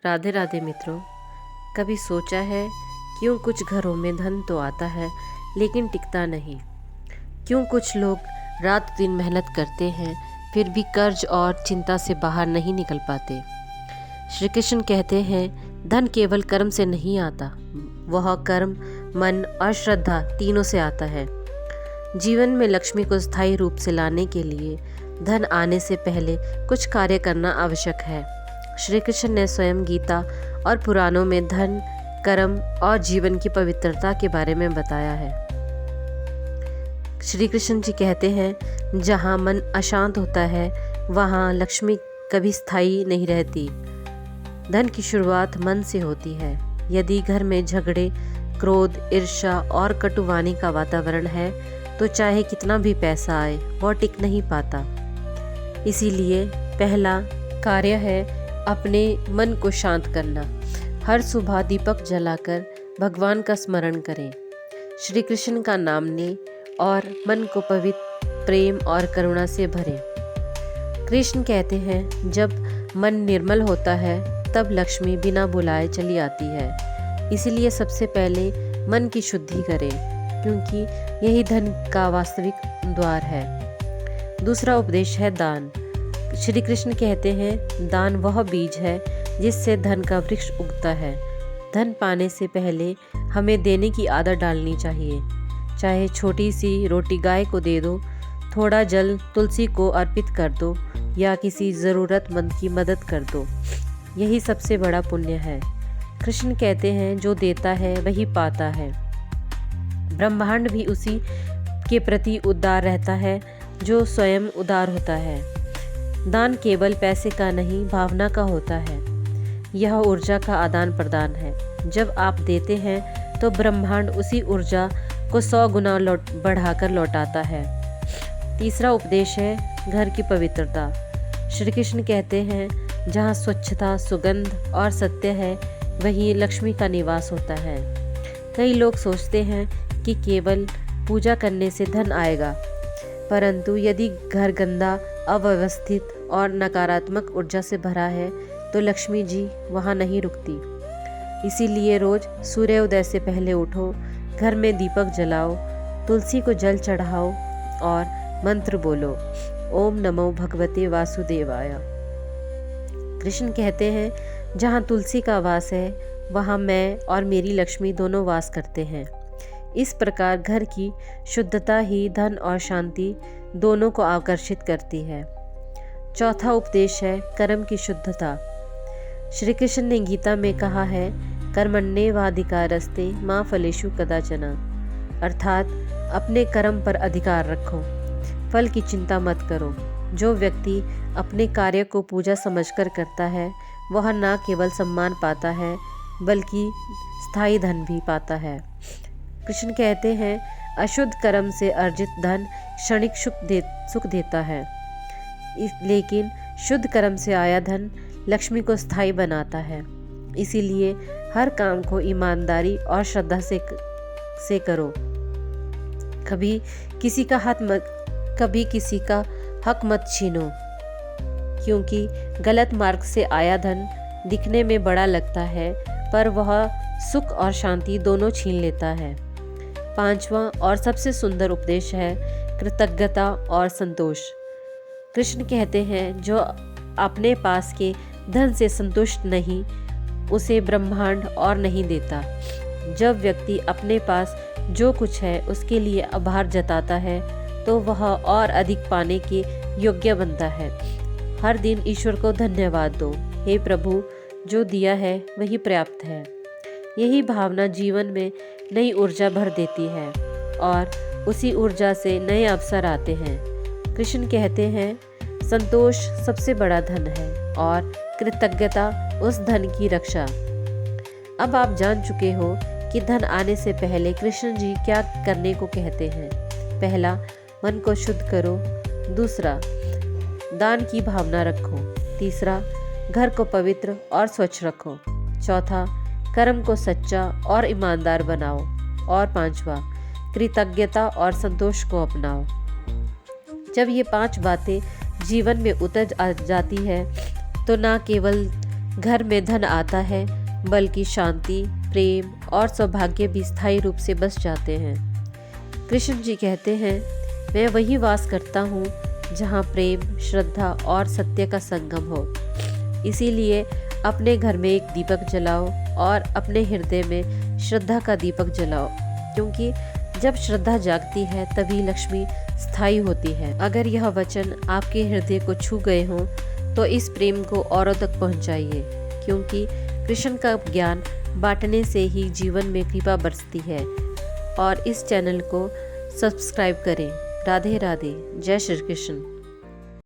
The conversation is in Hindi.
राधे राधे मित्रों। कभी सोचा है क्यों कुछ घरों में धन तो आता है लेकिन टिकता नहीं? क्यों कुछ लोग रात दिन मेहनत करते हैं फिर भी कर्ज और चिंता से बाहर नहीं निकल पाते? श्री कृष्ण कहते हैं धन केवल कर्म से नहीं आता, वह कर्म, मन और श्रद्धा तीनों से आता है। जीवन में लक्ष्मी को स्थायी रूप से लाने के लिए धन आने से पहले कुछ कार्य करना आवश्यक है। श्री कृष्ण ने स्वयं गीता और पुराणों में धन, कर्म और जीवन की पवित्रता के बारे में बताया है। श्री कृष्ण जी कहते हैं जहाँ मन अशांत होता है वहाँ लक्ष्मी कभी स्थायी नहीं रहती। धन की शुरुआत मन से होती है। यदि घर में झगड़े, क्रोध, ईर्ष्या और कटुवाणी का वातावरण है तो चाहे कितना भी पैसा आए वह टिक नहीं पाता। इसीलिए पहला कार्य है अपने मन को शांत करना। हर सुबह दीपक जलाकर भगवान का स्मरण करें, श्री कृष्ण का नाम लें और मन को पवित्र प्रेम और करुणा से भरें। कृष्ण कहते हैं जब मन निर्मल होता है तब लक्ष्मी बिना बुलाए चली आती है। इसलिए सबसे पहले मन की शुद्धि करें क्योंकि यही धन का वास्तविक द्वार है। दूसरा उपदेश है दान। श्री कृष्ण कहते हैं दान वह बीज है जिससे धन का वृक्ष उगता है। धन पाने से पहले हमें देने की आदत डालनी चाहिए। चाहे छोटी सी रोटी गाय को दे दो, थोड़ा जल तुलसी को अर्पित कर दो या किसी ज़रूरतमंद की मदद कर दो, यही सबसे बड़ा पुण्य है। कृष्ण कहते हैं जो देता है वही पाता है। ब्रह्मांड भी उसी के प्रति उदार रहता है जो स्वयं उदार होता है। दान केवल पैसे का नहीं, भावना का होता है। यह ऊर्जा का आदान प्रदान है। जब आप देते हैं तो ब्रह्मांड उसी ऊर्जा को 100 गुना बढ़ाकर लौटाता है। तीसरा उपदेश है घर की पवित्रता। श्री कृष्ण कहते हैं जहाँ स्वच्छता, सुगंध और सत्य है वहीं लक्ष्मी का निवास होता है। कई लोग सोचते हैं कि केवल पूजा करने से धन आएगा, परंतु यदि घर गंदा, अव्यवस्थित और नकारात्मक ऊर्जा से भरा है तो लक्ष्मी जी वहाँ नहीं रुकती। इसीलिए रोज सूर्योदय से पहले उठो, घर में दीपक जलाओ, तुलसी को जल चढ़ाओ और मंत्र बोलो, ओम नमो भगवते वासुदेवाय। कृष्ण कहते हैं जहाँ तुलसी का वास है वहाँ मैं और मेरी लक्ष्मी दोनों वास करते हैं। इस प्रकार घर की शुद्धता ही धन और शांति दोनों को आकर्षित करती है। चौथा उपदेश है कर्म की शुद्धता। श्री कृष्ण ने गीता में कहा है कर्मण्येवाधिकारस्ते माँ फलेषु कदाचन, अर्थात अपने कर्म पर अधिकार रखो, फल की चिंता मत करो। जो व्यक्ति अपने कार्य को पूजा समझकर करता है वह न केवल सम्मान पाता है बल्कि स्थायी धन भी पाता है। कृष्ण कहते हैं अशुद्ध कर्म से अर्जित धन क्षणिक सुख देता है, लेकिन शुद्ध कर्म से आया धन लक्ष्मी को स्थायी बनाता है। इसीलिए हर काम को ईमानदारी और श्रद्धा से करो। कभी किसी का हक मत छीनो, क्योंकि गलत मार्ग से आया धन दिखने में बड़ा लगता है पर वह सुख और शांति दोनों छीन लेता है। पांचवा और सबसे सुंदर उपदेश है कृतज्ञता और संतोष। कृष्ण कहते हैं जो अपने पास के धन से संतुष्ट नहीं उसे ब्रह्मांड और नहीं देता। जब व्यक्ति अपने पास जो कुछ है उसके लिए आभार जताता है तो वह और अधिक पाने के योग्य बनता है। हर दिन ईश्वर को धन्यवाद दो, हे प्रभु जो दिया है वही पर्याप्त है। यही भावना जीवन में नई ऊर्जा भर देती है और उसी ऊर्जा से नए अवसर आते हैं। कृष्ण कहते हैं संतोष सबसे बड़ा धन है और कृतज्ञता उस धन की रक्षा। अब आप जान चुके हो कि धन आने से पहले कृष्ण जी क्या करने को कहते हैं। पहला, मन को शुद्ध करो। दूसरा, दान की भावना रखो। तीसरा, घर को पवित्र और स्वच्छ रखो। चौथा, कर्म को सच्चा और ईमानदार बनाओ। और पांचवा, कृतज्ञता और संतोष को अपनाओ। जब ये 5 बातें जीवन में उतर जाती है तो न केवल घर में धन आता है, बल्कि शांति, प्रेम और सौभाग्य भी स्थायी रूप से बस जाते हैं। कृष्ण जी कहते हैं, मैं वहीं वास करता हूँ जहाँ प्रेम, श्रद्धा और सत्य का संगम हो। इसीलिए अपने घर में एक दीपक जलाओ और अपने हृदय में श्रद्धा का दीपक जलाओ, क्योंकि जब श्रद्धा जागती है तभी लक्ष्मी स्थायी होती है। अगर यह वचन आपके हृदय को छू गए हों तो इस प्रेम को औरों तक पहुंचाइए, क्योंकि कृष्ण का ज्ञान बांटने से ही जीवन में कृपा बरसती है। और इस चैनल को सब्सक्राइब करें। राधे राधे। जय श्री कृष्ण।